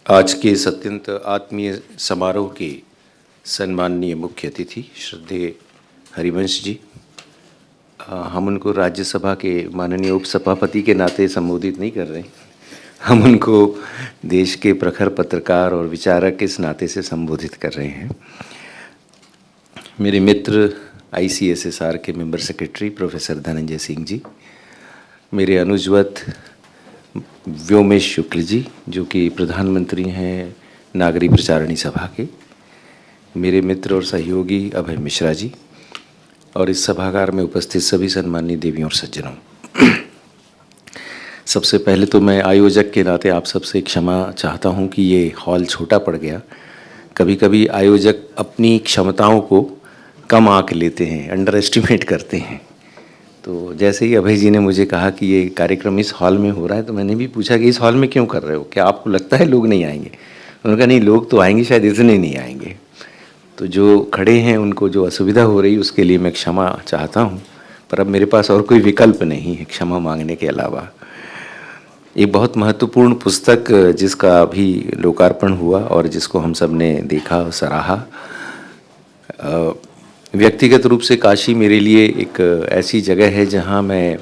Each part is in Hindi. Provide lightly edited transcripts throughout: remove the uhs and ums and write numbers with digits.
आज के इस अत्यंत आत्मीय समारोह के सम्माननीय मुख्य अतिथि श्रद्धेय हरिवंश जी, हम उनको राज्यसभा के माननीय उपसभापति के नाते संबोधित नहीं कर रहे हैं, हम उनको देश के प्रखर पत्रकार और विचारक के इस नाते से संबोधित कर रहे हैं। मेरे मित्र ICSSR के member secretary professor Dhananjay Singh ji, मेरे अनुजवत व्योमेश शुक्ल जी जो कि प्रधानमंत्री हैं नागरी प्रचारणी सभा के, मेरे मित्र और सहयोगी अभय मिश्रा जी और इस सभागार में उपस्थित सभी सम्माननीय देवियों और सज्जनों, सबसे पहले तो मैं आयोजक के नाते आप सबसे क्षमा चाहता हूं कि ये हॉल छोटा पड़ गया। कभी कभी आयोजक अपनी क्षमताओं को कम आंक लेते हैं, अंडर एस्टिमेट करते हैं। तो जैसे ही अभय जी ने मुझे कहा कि ये कार्यक्रम इस हॉल में हो रहा है, तो मैंने भी पूछा कि इस हॉल में क्यों कर रहे हो, क्या आपको लगता है लोग नहीं आएंगे? उन्होंने कहा नहीं, लोग तो आएंगे, शायद इतने नहीं आएंगे। तो जो खड़े हैं उनको जो असुविधा हो रही उसके लिए मैं क्षमा चाहता हूँ, पर अब मेरे पास और कोई विकल्प नहीं है क्षमा मांगने के अलावा। एक बहुत महत्वपूर्ण पुस्तक जिसका अभी लोकार्पण हुआ और जिसको हम सब ने देखा और सराहा, व्यक्तिगत रूप से काशी मेरे लिए एक ऐसी जगह है जहाँ मैं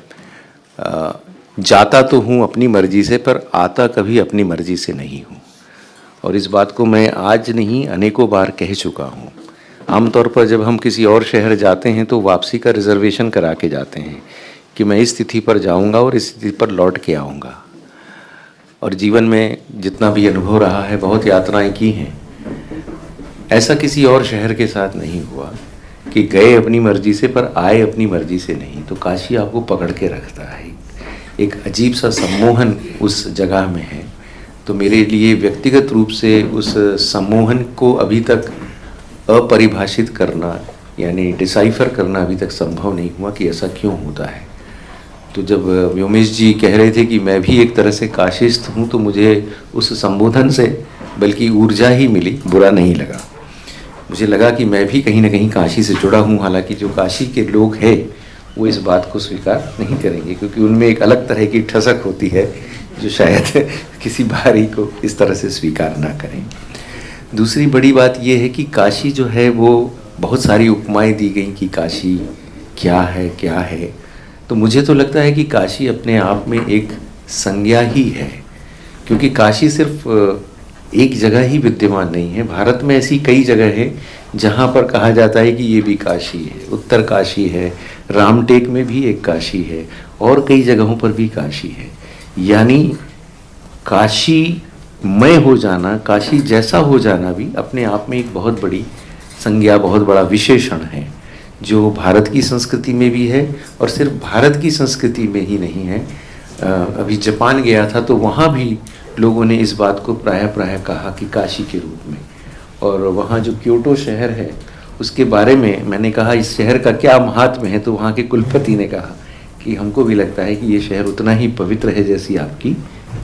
जाता तो हूँ अपनी मर्जी से, पर आता कभी अपनी मर्जी से नहीं हूँ। और इस बात को मैं आज नहीं अनेकों बार कह चुका हूँ। आमतौर पर जब हम किसी और शहर जाते हैं तो वापसी का रिजर्वेशन करा के जाते हैं कि मैं इस तिथि पर जाऊँगा और इस तिथि पर लौट के आऊँगा। और जीवन में जितना भी अनुभव रहा है, बहुत यात्राएं की हैं, ऐसा किसी और शहर के साथ नहीं हुआ कि गए अपनी मर्जी से पर आए अपनी मर्जी से नहीं। तो काशी आपको पकड़ के रखता है, एक अजीब सा सम्मोहन उस जगह में है। तो मेरे लिए व्यक्तिगत रूप से उस सम्मोहन को अभी तक अपरिभाषित करना, यानी डिसाइफर करना अभी तक संभव नहीं हुआ कि ऐसा क्यों होता है। तो जब व्योमेश जी कह रहे थे कि मैं भी एक तरह से काशिस्थ हूँ, तो मुझे उस संबोधन से बल्कि ऊर्जा ही मिली, बुरा नहीं लगा। मुझे लगा कि मैं भी कहीं ना कहीं काशी से जुड़ा हूँ। हालांकि जो काशी के लोग हैं वो इस बात को स्वीकार नहीं करेंगे, क्योंकि उनमें एक अलग तरह की ठसक होती है जो शायद किसी बाहरी को इस तरह से स्वीकार ना करें। दूसरी बड़ी बात यह है कि काशी जो है वो बहुत सारी उपमाएं दी गई कि काशी क्या है। तो मुझे तो लगता है कि काशी अपने आप में एक संज्ञा ही है, क्योंकि काशी सिर्फ एक जगह ही विद्यमान नहीं है। भारत में ऐसी कई जगह है जहाँ पर कहा जाता है कि ये भी काशी है। उत्तर काशी है, रामटेक में भी एक काशी है और कई जगहों पर भी काशी है। यानी काशी मय हो जाना, काशी जैसा हो जाना भी अपने आप में एक बहुत बड़ी संज्ञा, बहुत बड़ा विशेषण है, जो भारत की संस्कृति में भी है और सिर्फ भारत की संस्कृति में ही नहीं है। अभी जापान गया था तो वहाँ भी लोगों ने इस बात को प्रायः कहा कि काशी के रूप में। और वहाँ जो क्योटो शहर है उसके बारे में मैंने कहा इस शहर का क्या महात्म्य है, तो वहाँ के कुलपति ने कहा कि हमको भी लगता है कि ये शहर उतना ही पवित्र है जैसी आपकी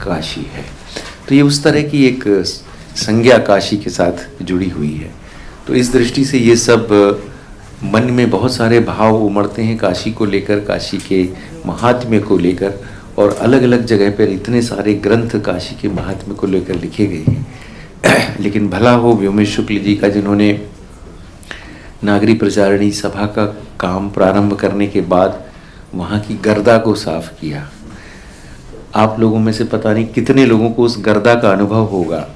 काशी है। तो ये उस तरह की एक संज्ञा काशी के साथ जुड़ी हुई है। तो इस दृष्टि से ये सब मन में बहुत सारे भाव उमड़ते हैं काशी को लेकर, काशी के महात्म्य को लेकर, और अलग अलग जगह पर इतने सारे ग्रंथ काशी के महात्म्य को लेकर लिखे गए हैं। लेकिन भला हो व्योमेश शुक्ल जी का, जिन्होंने नागरी प्रचारणी सभा का काम प्रारंभ करने के बाद वहाँ की गर्दा को साफ किया। आप लोगों में से पता नहीं कितने लोगों को उस गर्दा का अनुभव होगा,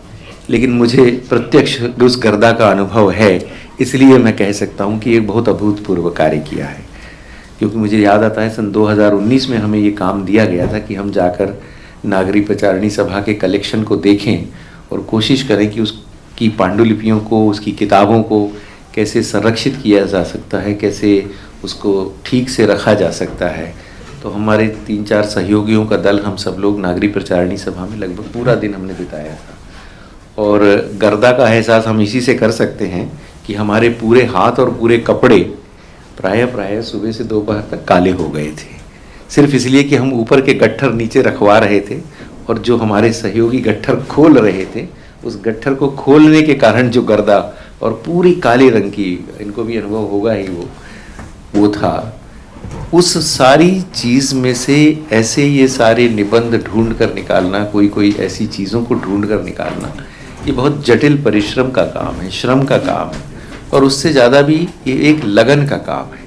लेकिन मुझे प्रत्यक्ष उस गर्दा का अनुभव है, इसलिए मैं कह सकता हूँ कि एक बहुत अभूतपूर्व कार्य किया है। क्योंकि मुझे याद आता है सन 2019 में हमें ये काम दिया गया था कि हम जाकर नागरी प्रचारणी सभा के कलेक्शन को देखें और कोशिश करें कि उसकी पांडुलिपियों को, उसकी किताबों को कैसे संरक्षित किया जा सकता है, कैसे उसको ठीक से रखा जा सकता है। तो हमारे 3-4 सहयोगियों का दल, हम सब लोग नागरी प्रचारणी सभा में लगभग पूरा दिन हमने बिताया था। और गर्दा का एहसास हम इसी से कर सकते हैं कि हमारे पूरे हाथ और पूरे कपड़े प्रायः सुबह से दोपहर तक काले हो गए थे, सिर्फ इसलिए कि हम ऊपर के गट्ठर नीचे रखवा रहे थे और जो हमारे सहयोगी गट्ठर खोल रहे थे, उस गट्ठर को खोलने के कारण जो गर्दा और पूरी काले रंग की, इनको भी अनुभव होगा ही, वो था। उस सारी चीज़ में से ऐसे ये सारे निबंध ढूंढ कर निकालना, कोई ऐसी चीज़ों को ढूंढ कर निकालना ये बहुत जटिल परिश्रम का काम है, श्रम का काम है, और उससे ज़्यादा भी ये एक लगन का काम है।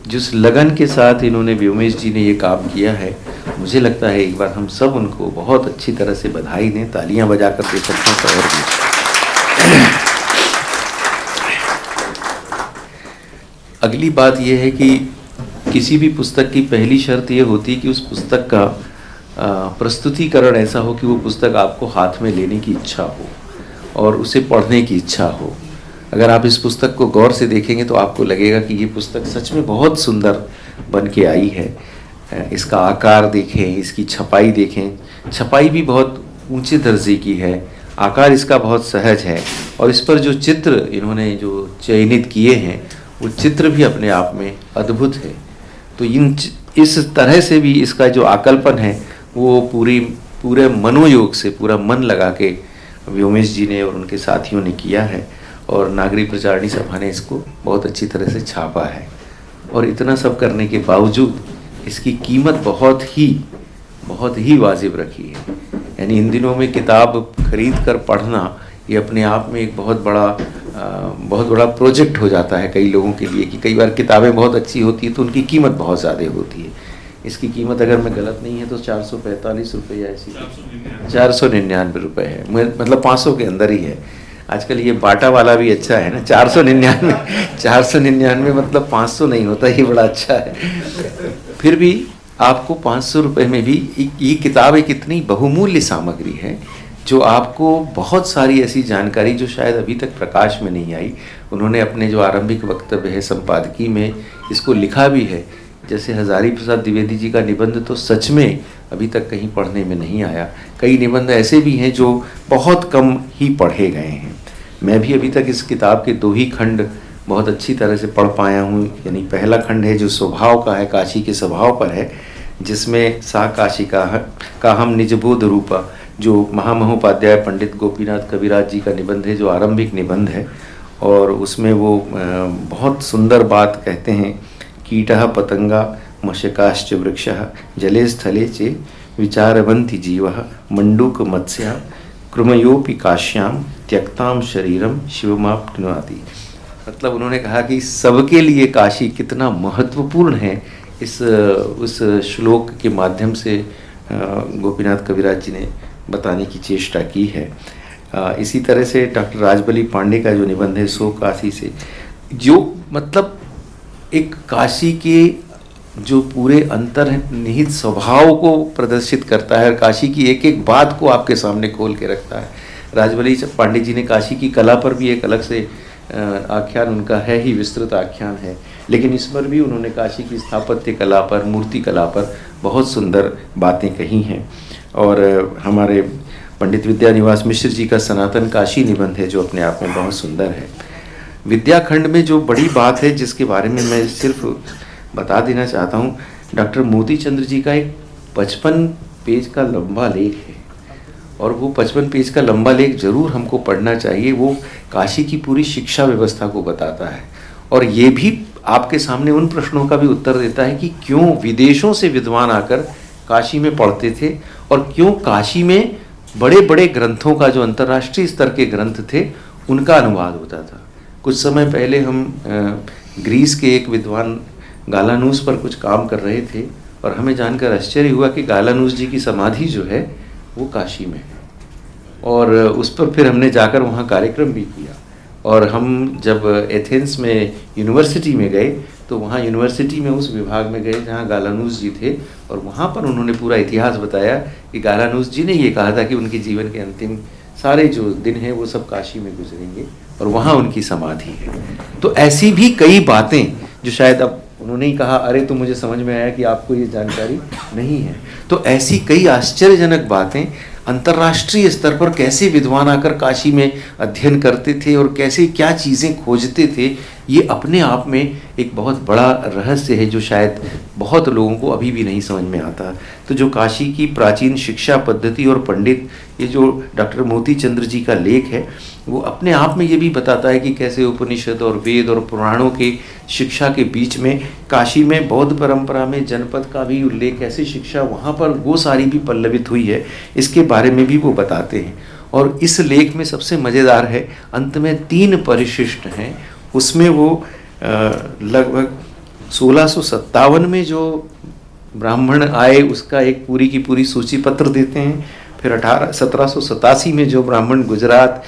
जिस लगन के साथ इन्होंने, व्योमेश जी ने ये काम किया है, मुझे लगता है एक बार हम सब उनको बहुत अच्छी तरह से बधाई दें, तालियां बजाकर दे सकते हैं तो और भी। अगली बात यह है कि किसी भी पुस्तक की पहली शर्त ये होती है कि उस पुस्तक का प्रस्तुतिकरण ऐसा हो कि वो पुस्तक आपको हाथ में लेने की इच्छा हो और उसे पढ़ने की इच्छा हो। अगर आप इस पुस्तक को गौर से देखेंगे तो आपको लगेगा कि ये पुस्तक सच में बहुत सुंदर बन के आई है। इसका आकार देखें, इसकी छपाई देखें, छपाई भी बहुत ऊंचे दर्जे की है, आकार इसका बहुत सहज है, और इस पर जो चित्र इन्होंने जो चयनित किए हैं वो चित्र भी अपने आप में अद्भुत है। तो इस तरह से भी इसका जो आकल्पन है वो पूरे मनोयोग से, पूरा मन लगा के व्योमेश जी ने और उनके साथियों ने किया है, और नागरिक प्रचारणी सभा ने इसको बहुत अच्छी तरह से छापा है। और इतना सब करने के बावजूद इसकी कीमत बहुत ही वाजिब रखी है। यानी इन दिनों में किताब खरीद कर पढ़ना ये अपने आप में एक बहुत बड़ा प्रोजेक्ट हो जाता है कई लोगों के लिए, कि कई बार किताबें बहुत अच्छी होती है तो उनकी कीमत बहुत ज़्यादा होती है। इसकी कीमत अगर मैं गलत नहीं है तो 445 रुपये या ऐसी 499 रुपये है, मतलब 500 के अंदर ही है। आजकल ये बाटा वाला भी अच्छा है ना, 499 मतलब 500 नहीं होता, ये बड़ा अच्छा है। फिर भी आपको 500 रुपये में भी ये किताब एक इतनी बहुमूल्य सामग्री है जो आपको बहुत सारी ऐसी जानकारी जो शायद अभी तक प्रकाश में नहीं आई, उन्होंने अपने जो आरंभिक वक्तव्य है संपादकी में इसको लिखा भी है। जैसे हजारी प्रसाद द्विवेदी जी का निबंध तो सच में अभी तक कहीं पढ़ने में नहीं आया। कई निबंध ऐसे भी हैं जो बहुत कम ही पढ़े गए हैं। मैं भी अभी तक इस किताब के 2 ही खंड बहुत अच्छी तरह से पढ़ पाया हूँ। यानी पहला खंड है जो स्वभाव का है, काशी के स्वभाव पर है, जिसमें सा काशी का हम निजबोध रूपा, जो महामहोपाध्याय पंडित गोपीनाथ कविराज जी का निबंध है, जो आरंभिक निबंध है, और उसमें वो बहुत सुंदर बात कहते हैं, कीटः पतंगा मशकाश्च वृक्षः जले स्थले चे विचारवन्ति जीवः मंडूक मत्स्या कृमयोपि काश्याम त्यक्ताम शरीरम शिवमाप्नुयाति। मतलब उन्होंने कहा कि सबके लिए काशी कितना महत्वपूर्ण है, उस श्लोक के माध्यम से गोपीनाथ कविराज जी ने बताने की चेष्टा की है। इसी तरह से डॉक्टर राजबली पांडे का जो निबंध है सो काशी से, जो मतलब एक काशी के जो पूरे अंतर्निहित स्वभाव को प्रदर्शित करता है और काशी की एक एक बात को आपके सामने खोल के रखता है। राजबली पांडे जी ने काशी की कला पर भी एक अलग से आख्यान उनका है ही, विस्तृत आख्यान है, लेकिन इस पर भी उन्होंने काशी की स्थापत्य कला पर, मूर्ति कला पर बहुत सुंदर बातें कही हैं। और हमारे पंडित विद्यानिवास मिश्र जी का सनातन काशी निबंध है जो अपने आप में बहुत सुंदर है। विद्याखंड में जो बड़ी बात है जिसके बारे में मैं सिर्फ बता देना चाहता हूँ, डॉक्टर मोती चंद्र जी का एक 55 पेज का लंबा लेख है, और वो 55 पेज का लंबा लेख जरूर हमको पढ़ना चाहिए। वो काशी की पूरी शिक्षा व्यवस्था को बताता है, और ये भी आपके सामने उन प्रश्नों का भी उत्तर देता है कि क्यों विदेशों से विद्वान आकर काशी में पढ़ते थे, और क्यों काशी में बड़े बड़े ग्रंथों का, जो अंतर्राष्ट्रीय स्तर के ग्रंथ थे, उनका अनुवाद होता था। कुछ समय पहले हम ग्रीस के एक विद्वान गालानूस पर कुछ काम कर रहे थे, और हमें जानकर आश्चर्य हुआ कि गालानूस जी की समाधि जो है वो काशी में है, और उस पर फिर हमने जाकर वहाँ कार्यक्रम भी किया। और हम जब एथेंस में यूनिवर्सिटी में गए तो वहाँ यूनिवर्सिटी में उस विभाग में गए जहाँ गालानूस जी थे, और वहाँ पर उन्होंने पूरा इतिहास बताया कि गालानूस जी ने ये कहा था कि उनके जीवन के अंतिम सारे जो दिन हैं वो सब काशी में गुजरेंगे, और वहाँ उनकी समाधि है। तो ऐसी भी कई बातें जो शायद अब उन्होंने ही कहा, अरे तो मुझे समझ में आया कि आपको ये जानकारी नहीं है। तो ऐसी कई आश्चर्यजनक बातें, अंतर्राष्ट्रीय स्तर पर कैसे विद्वान आकर काशी में अध्ययन करते थे और कैसे क्या चीज़ें खोजते थे, ये अपने आप में एक बहुत बड़ा रहस्य है जो शायद बहुत लोगों को अभी भी नहीं समझ में आता। तो जो काशी की प्राचीन शिक्षा पद्धति और पंडित, ये जो डॉक्टर मोती चंद्र जी का लेख है, वो अपने आप में ये भी बताता है कि कैसे उपनिषद और वेद और पुराणों के शिक्षा के बीच में काशी में बौद्ध परंपरा में जनपद का भी उल्लेख, कैसे शिक्षा वहाँ पर वो सारी भी पल्लवित हुई है, इसके बारे में भी वो बताते हैं। और इस लेख में सबसे मज़ेदार है, अंत में 3 परिशिष्ट हैं, उसमें वो लगभग 1657 में जो ब्राह्मण आए उसका एक पूरी की पूरी सूची पत्र देते हैं। फिर 1787 में जो ब्राह्मण गुजरात,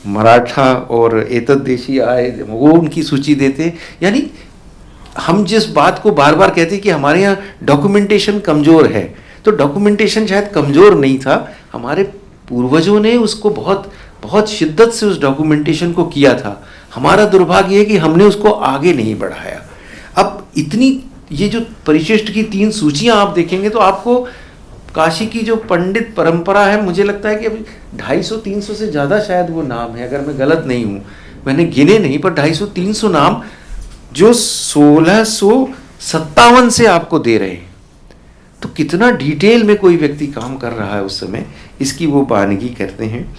मराठा और एतद्देशी आए वो उनकी सूची देते हैं। यानी हम जिस बात को बार बार कहते हैं कि हमारे यहाँ डॉक्यूमेंटेशन कमज़ोर है, तो डॉक्यूमेंटेशन शायद कमज़ोर नहीं था, हमारे पूर्वजों ने उसको बहुत बहुत शिद्दत से उस डॉक्यूमेंटेशन को किया था। हमारा दुर्भाग्य है कि हमने उसको आगे नहीं बढ़ाया। अब इतनी ये जो परिशिष्ट की 3 सूचियाँ आप देखेंगे तो आपको काशी की जो पंडित परंपरा है, मुझे लगता है कि अभी 250-300 से ज़्यादा शायद वो नाम है, अगर मैं गलत नहीं हूँ, मैंने गिने नहीं, पर 250-300 नाम जो 1657 से आपको दे रहे हैं। तो कितना डिटेल में कोई व्यक्ति काम कर रहा है उस समय, इसकी वो बानगी करते हैं।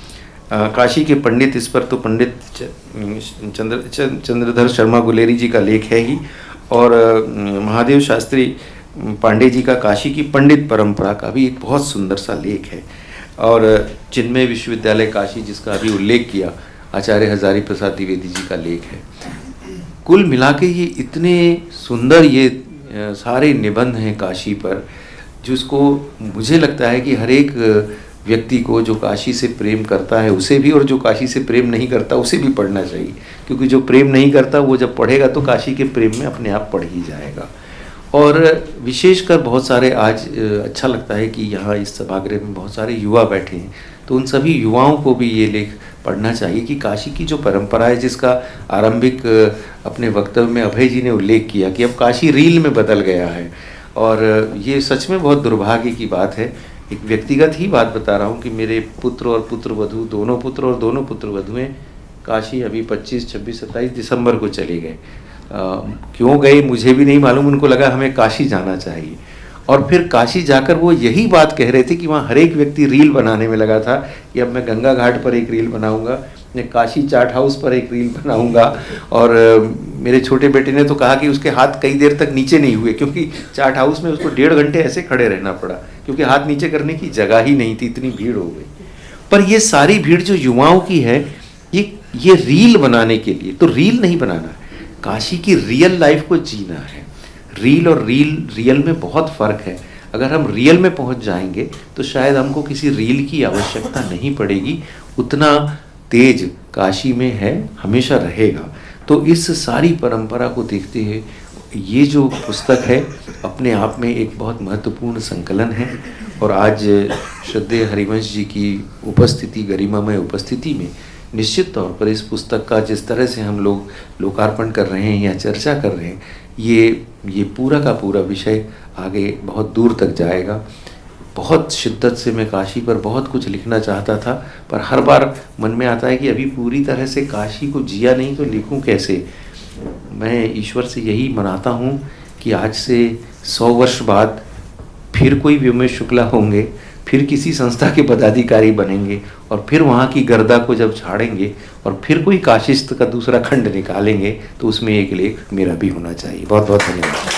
काशी के पंडित, इस पर तो पंडित चंद्रधर शर्मा गुलेरी जी का लेख है ही, और महादेव शास्त्री पांडे जी का काशी की पंडित परंपरा का भी एक बहुत सुंदर सा लेख है। और चिन्मय विश्वविद्यालय काशी, जिसका अभी उल्लेख किया, आचार्य हजारी प्रसाद द्विवेदी जी का लेख है। कुल मिला के ये इतने सुंदर ये सारे निबंध हैं काशी पर, जिसको मुझे लगता है कि हर एक व्यक्ति को जो काशी से प्रेम करता है उसे भी, और जो काशी से प्रेम नहीं करता उसे भी पढ़ना चाहिए, क्योंकि जो प्रेम नहीं करता वो जब पढ़ेगा तो काशी के प्रेम में अपने आप पढ़ ही जाएगा। और विशेषकर बहुत सारे आज अच्छा लगता है कि यहाँ इस सभागृह में बहुत सारे युवा बैठे हैं, तो उन सभी युवाओं को भी ये लेख पढ़ना चाहिए कि काशी की जो परंपरा है, जिसका आरंभिक अपने वक्तव्य में अभय जी ने उल्लेख किया कि अब काशी रील में बदल गया है, और ये सच में बहुत दुर्भाग्य की बात है। एक व्यक्तिगत ही बात बता रहा हूँ कि मेरे पुत्र और पुत्रवधू, दोनों पुत्र और दोनों पुत्रवधुएं काशी अभी 25, 26, 27 दिसंबर को चले गए। क्यों गए मुझे भी नहीं मालूम, उनको लगा हमें काशी जाना चाहिए, और फिर काशी जाकर वो यही बात कह रहे थे कि वहाँ हर एक व्यक्ति रील बनाने में लगा था कि अब मैं गंगा घाट पर एक रील बनाऊंगा, मैं काशी चाट हाउस पर एक रील बनाऊंगा। और मेरे छोटे बेटे ने तो कहा कि उसके हाथ कई देर तक नीचे नहीं हुए, क्योंकि चाट हाउस में उसको 1.5 घंटे ऐसे खड़े रहना पड़ा, क्योंकि हाथ नीचे करने की जगह ही नहीं थी, इतनी भीड़ हो गई। पर ये सारी भीड़ जो युवाओं की है, ये रील बनाने के लिए, तो रील नहीं बनाना है, काशी की रियल लाइफ को जीना है। रील और रियल में बहुत फ़र्क है। अगर हम रियल में पहुंच जाएंगे तो शायद हमको किसी रील की आवश्यकता नहीं पड़ेगी, उतना तेज काशी में है, हमेशा रहेगा। तो इस सारी परंपरा को देखते हुए ये जो पुस्तक है अपने आप में एक बहुत महत्वपूर्ण संकलन है। और आज श्रद्धेय हरिवंश जी की उपस्थिति, गरिमामय उपस्थिति में निश्चित तौर पर इस पुस्तक का जिस तरह से हम लोग लोकार्पण कर रहे हैं या चर्चा कर रहे हैं, ये पूरा का पूरा विषय आगे बहुत दूर तक जाएगा। बहुत शिद्दत से मैं काशी पर बहुत कुछ लिखना चाहता था, पर हर बार मन में आता है कि अभी पूरी तरह से काशी को जिया नहीं तो लिखूं कैसे। मैं ईश्वर से यही मनाता हूँ कि आज से 100 वर्ष बाद फिर कोई व्योमेश शुक्ला होंगे, फिर किसी संस्था के पदाधिकारी बनेंगे, और फिर वहाँ की गर्दा को जब झाड़ेंगे और फिर कोई काशिस्त का दूसरा खंड निकालेंगे, तो उसमें एक लेख मेरा भी होना चाहिए। बहुत बहुत धन्यवाद।